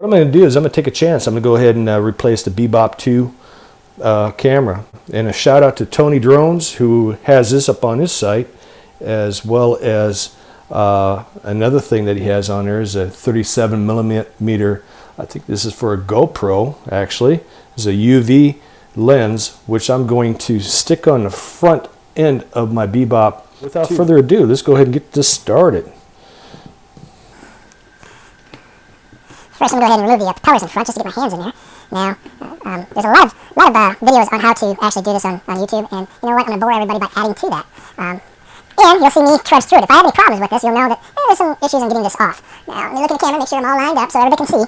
What I'm going to do is I'm going to take a chance. I'm going to go ahead and replace the Bebop 2 camera. And a shout out to Tony Drones, who has this up on his site, as well as another thing that he has on there is a 37 millimeter. I think this is for a GoPro, actually. It's a UV lens, which I'm going to stick on the front end of my Bebop. Without further ado, let's go ahead and get this started. First, I'm going to go ahead and remove the propellers in front just to get my hands in there. Now, there's a lot of videos on how to actually do this on YouTube, and you know what, I'm going to bore everybody by adding to that. And you'll see me trudge through it. If I have any problems with this, you'll know that there's some issues in getting this off. Now, let me look at the camera, make sure I'm all lined up so everybody can see.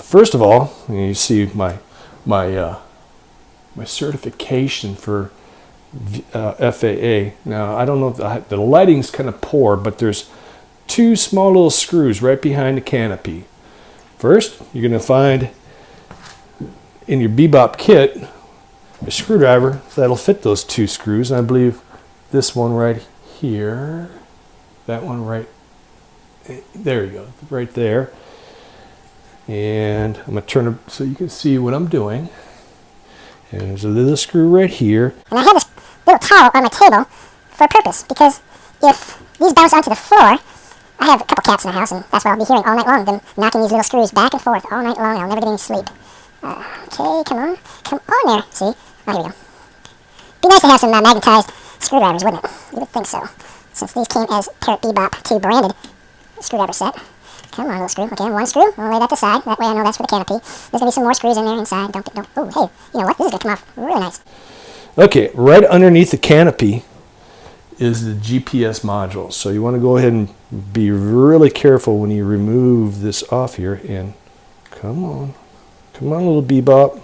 First of all, you see my certification for FAA. Now, I don't know if the lighting's kind of poor, but there's two small little screws right behind the canopy. First, you're going to find in your Bebop kit a screwdriver that'll fit those two screws, and I believe this one right here, that one right there, you go, right there. And I'm going to turn it so you can see what I'm doing. And there's a little screw right here. And I have this little towel on my table for a purpose, because if these bounce onto the floor, I have a couple cats in the house, and that's what I'll be hearing all night long, them knocking these little screws back and forth all night long, and I'll never get any sleep. Okay, come on there. See? Oh, here we go. Be nice to have some magnetized screwdrivers, wouldn't it? You would think so, since these came as Parrot Bebop 2 branded screwdriver set. Come on, little screw. Okay, one screw. I'll lay that aside. That way I know that's for the canopy. There's going to be some more screws in there inside. Don't. Oh, hey, you know what? This is going to come off really nice. Okay, right underneath the canopy is the GPS module. So you want to go ahead and be really careful when you remove this off here. And come on, little Bebop.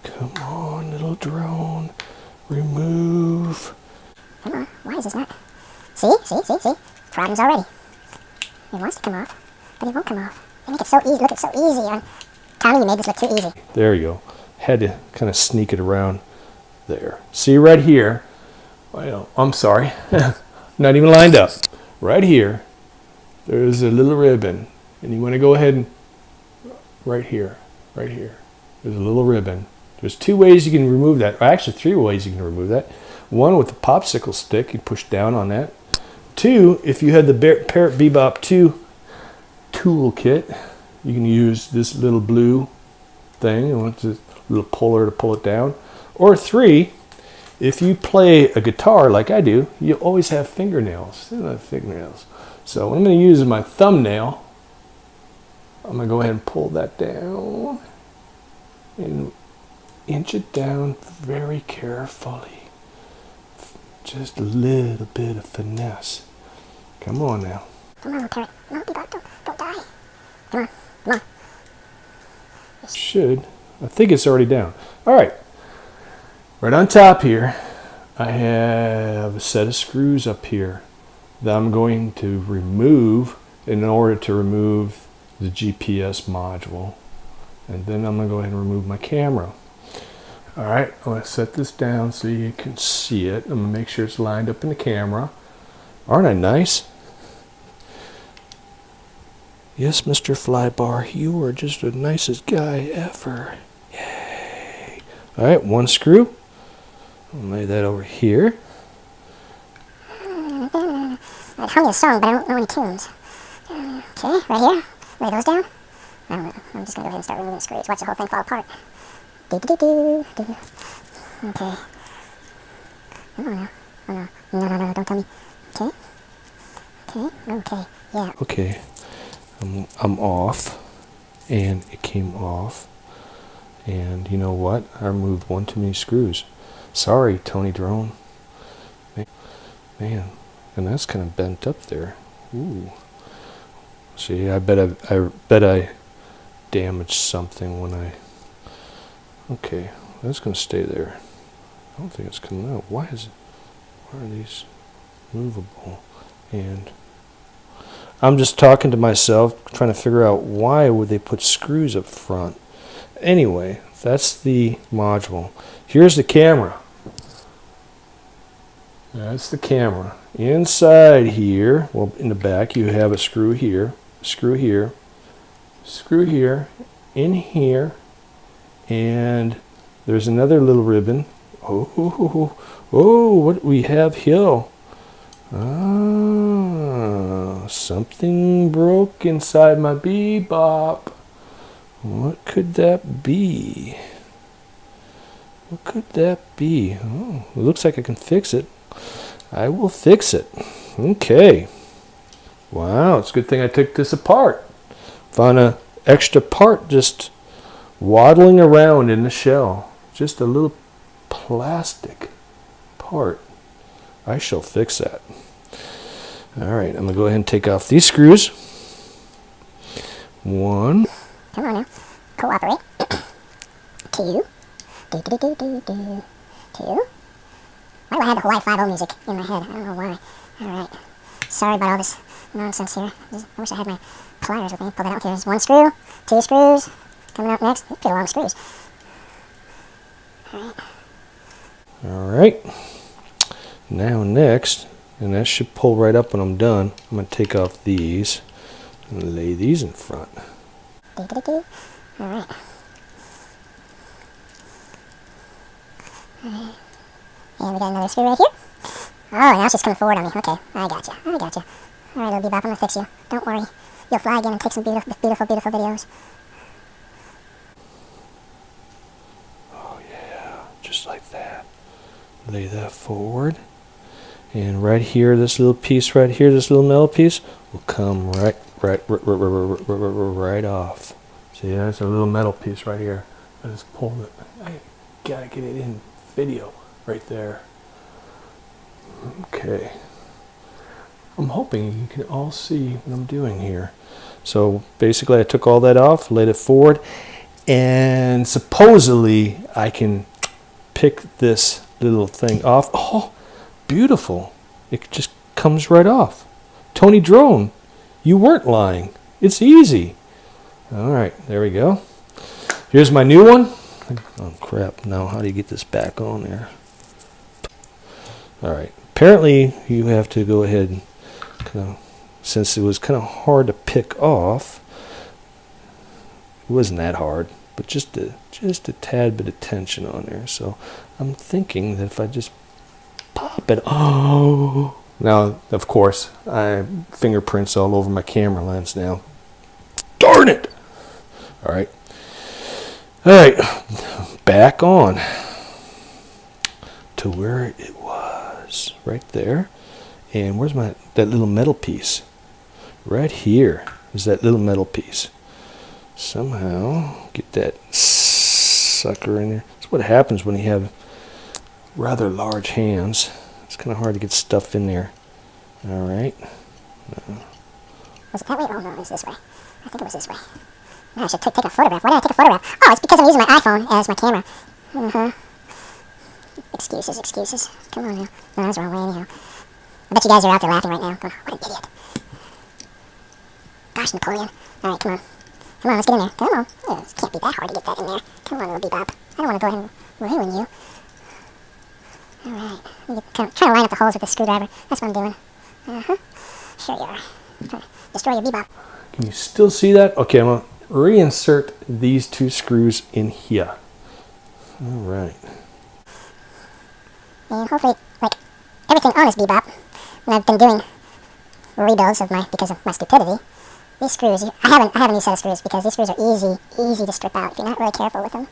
Come on, little drone. Remove. Come on. Why is this not? See? Problems already. It wants to come off, but it won't come off. They make it so easy. Look, it's so easy. Tommy, you made this look too easy. There you go. Had to kind of sneak it around there. See right here. Well, I'm sorry. Not even lined up. Right here, there's a little ribbon. And you want to go ahead and right here. There's a little ribbon. There's two ways you can remove that. Or actually, three ways you can remove that. One, with the popsicle stick, you push down on that. Two, if you had the Parrot Bebop 2 toolkit, you can use this little blue thing, and it's a little puller to pull it down. Or three, if you play a guitar like I do, you always have fingernails. So what I'm going to use is my thumbnail. I'm going to go ahead and pull that down and inch it down very carefully. Just a little bit of finesse. Come on now. Come on, Parrot. No, Bebop, don't die. Come on. Should. I think it's already down. All right. Right on top here, I have a set of screws up here that I'm going to remove in order to remove the GPS module. And then I'm going to go ahead and remove my camera. All right, I'm going to set this down so you can see it. I'm going to make sure it's lined up in the camera. Aren't I nice? Yes, Mr. Flybar, you are just the nicest guy ever. Yay. All right, one screw. I'll lay that over here. I'd hum you a song, but I don't know any tunes. Okay, right here. Lay those down. I don't know. I'm just going to go ahead and start removing screws. Watch the whole thing fall apart. Do. Okay. Oh, no. No, don't tell me. Okay, yeah. Okay, I'm off, and it came off, and you know what? I removed one too many screws. Sorry, Tony Drone. Man, and that's kind of bent up there. Ooh. See, I bet I damaged something when I... Okay, that's going to stay there. I don't think it's coming out. Why are these movable? And I'm just talking to myself, trying to figure out why would they put screws up front. Anyway, that's the module. Here's the camera. That's the camera. Inside here, well, in the back, you have a screw here, screw here, in here, and there's another little ribbon. Oh, what do we have here? Ah, something broke inside my Bebop. What could that be? What could that be? Oh, it looks like I can fix it. I will fix it. Okay. Wow, it's a good thing I took this apart. Found an extra part just waddling around in the shell. Just a little plastic part. I shall fix that. Alright, I'm going to go ahead and take off these screws. One. Come on now. Cooperate. Two. Two. Why do I have the Hawaii 5-0 music in my head? I don't know why. Alright. Sorry about all this nonsense here. I wish I had my pliers with me. Pull that out. Here's one screw. Two screws. Coming out next. Pretty long screws. Alright. Alright. Now next, and that should pull right up when I'm done, I'm going to take off these and lay these in front. Alright. Alright. And we got another screw right here. Oh, now it's just coming forward on me. Okay, I got you. Alright, little Bebop, I'm gonna fix you. Don't worry. You'll fly again and take some beautiful videos. Oh yeah, just like that. Lay that forward. And right here, this little piece right here, this little metal piece, will come right off. See, that's a little metal piece right here. I just pulled it. I gotta get it in video right there. Okay. I'm hoping you can all see what I'm doing here. So basically I took all that off, laid it forward, and supposedly I can pick this little thing off. Oh, beautiful. It just comes right off. Tony Drone, you weren't lying. It's easy. All right, there we go. Here's my new one. Oh, crap. Now, how do you get this back on there? All right. Apparently, you have to go ahead and since it was kind of hard to pick off, it wasn't that hard, but just a tad bit of tension on there. So I'm thinking that if I just pop it, oh, now of course I have fingerprints all over my camera lens now. Darn it! All right, back on to where it was, right there. And where's that little metal piece? Right here is that little metal piece. Somehow get that sucker in there. That's what happens when you have rather large hands. It's kind of hard to get stuff in there. All right. Was it that way? Oh no, it was this way. I think it was this way. No, I should take a photograph. Why did I take a photograph? Oh, it's because I'm using my iPhone as my camera. Excuses. Come on now. No, that was the wrong way anyhow. I bet you guys are out there laughing right now. Going, what an idiot. Gosh, Napoleon. Alright, come on. Come on, let's get in there. Come on. Oh, it can't be that hard to get that in there. Come on, little Bebop. I don't want to go ahead and ruin you. Alright. I'm trying to line up the holes with the screwdriver. That's what I'm doing. Sure you are. I'm trying to destroy your Bebop. Can you still see that? Okay, I'm going to reinsert these two screws in here. Alright. And hopefully, like, everything on this Bebop, when I've been doing rebuilds because of my stupidity, these screws, I have a new set of screws because these screws are easy to strip out if you're not really careful with them.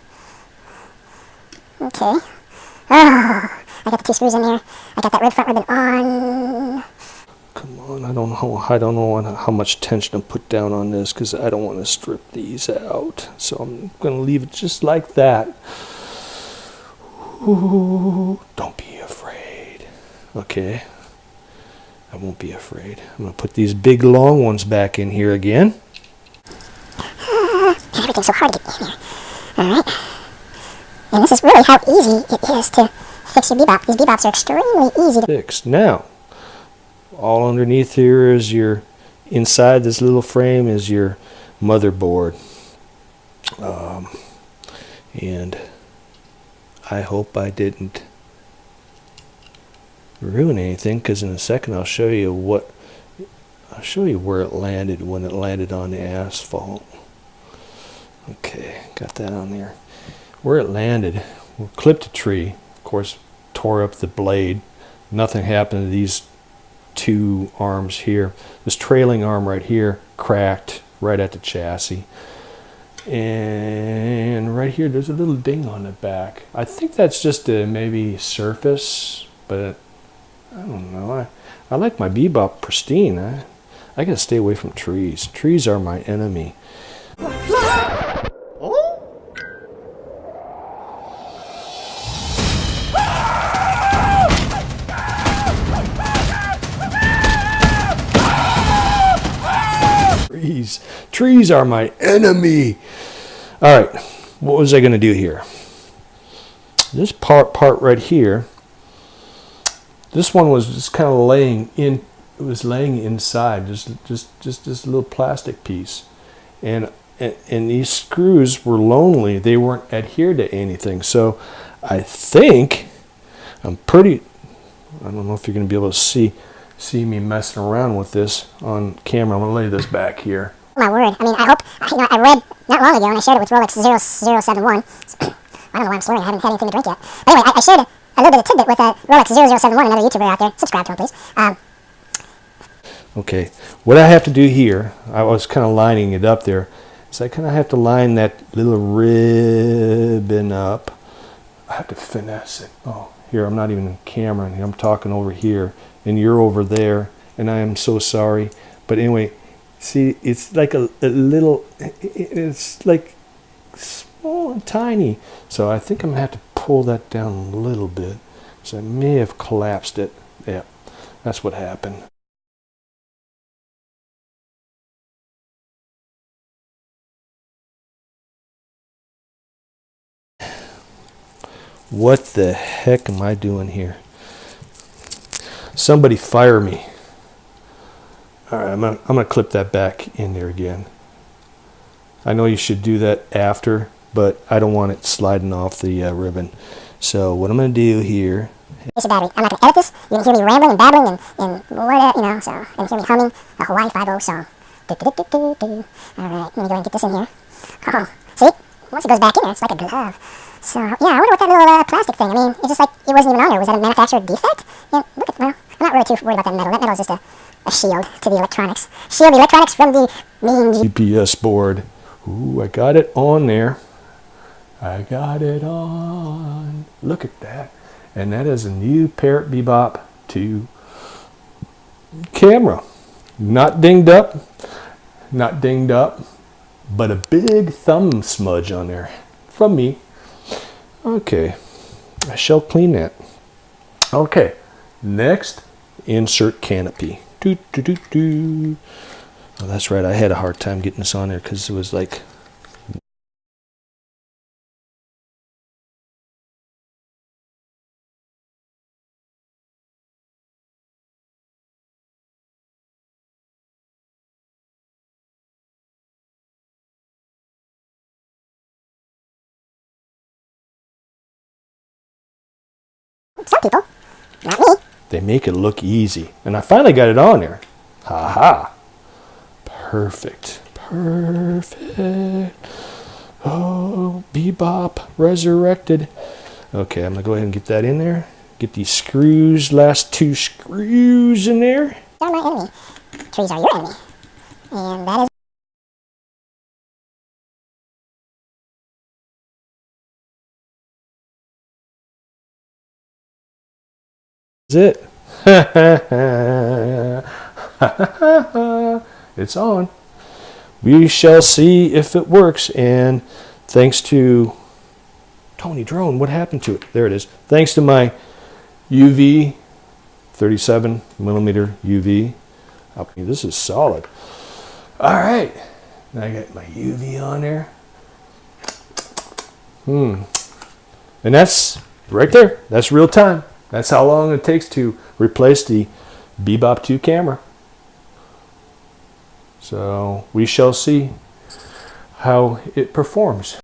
Okay. Oh, I got the two screws in there. I got that front ribbon on. Come on, I don't know how much tension to put down on this because I don't want to strip these out. So I'm going to leave it just like that. Ooh, don't be afraid. Okay. I won't be afraid. I'm going to put these big long ones back in here again. Everything's so hard to get in here. Alright. And this is really how easy it is to fix your Bebop. These Bebops are extremely easy to fix. Now, all underneath here is inside this little frame is your motherboard. And I hope I didn't ruin anything, because in a second I'll show you where it landed when it landed on the asphalt. Okay, got that on there. Where it landed, we clipped a tree. Of course, tore up the blade. Nothing happened to these two arms here. This trailing arm right here cracked right at the chassis. And right here, there's a little ding on the back. I think that's just a maybe surface, but I don't know. I like my Bebop pristine. I gotta stay away from trees. Trees are my enemy. Trees are my enemy. All right, what was I going to do here? This part right here, this one was just kind of laying in. It was laying inside, just this little plastic piece, and these screws were lonely. They weren't adhered to anything. So I think I don't know if you're going to be able to see me messing around with this on camera. I'm going to lay this back here. My word. I mean, I hope, I read not long ago, and I shared it with Rolex 0071. I don't know why I'm swearing. I haven't had anything to drink yet. But anyway, I shared a little bit of tidbit with Rolex 0071, another YouTuber out there. Subscribe to him, please. Okay, what I have to do here, I was kind of lining it up there, so I kind of have to line that little ribbon up. I have to finesse it. Oh, here, I'm not even in camera, and I'm talking over here, and you're over there, and I am so sorry. But anyway, see, it's like a little, it's like small and tiny. So I think I'm going to have to pull that down a little bit. So I may have collapsed it. Yeah, that's what happened. What the heck am I doing here? Somebody fire me. All right, I'm gonna clip that back in there again. I know you should do that after, but I don't want it sliding off the ribbon. So what I'm gonna do here. It's a battery. I'm not gonna edit this. You're gonna hear me rambling and babbling and what, you know. So you're gonna hear me humming a Hawaii 5-0 song. All right, let me go and get this in here. Oh, see? Once it goes back in there, it's like a glove. So, yeah, I wonder what that little plastic thing, I mean, it's just like, it wasn't even on there. Was that a manufacturer defect? Yeah, look at, well, I'm not really too worried about that metal. That metal is just a shield to the electronics. Shield the electronics from the mean GPS board. Ooh, I got it on there. I got it on. Look at that. And that is a new Parrot Bebop 2 camera. Not dinged up, but a big thumb smudge on there from me. Okay, I shall clean that. Okay, next, insert Canopy. Oh, that's right, I had a hard time getting this on there because it was like... Some people, not me. They make it look easy. And I finally got it on there. Ha ha. Perfect. Perfect. Oh, Bebop resurrected. Okay, I'm going to go ahead and get that in there. Get these screws, last 2 screws in there. They're my enemy. Trees are your enemy. And that is... It. It's on. We shall see if it works. And thanks to Tony Drone, what happened to it? There it is. Thanks to my UV 37 millimeter UV. This is solid. All right. Now I got my UV on there. And that's right there. That's real time. That's how long it takes to replace the Bebop 2 camera. So we shall see how it performs.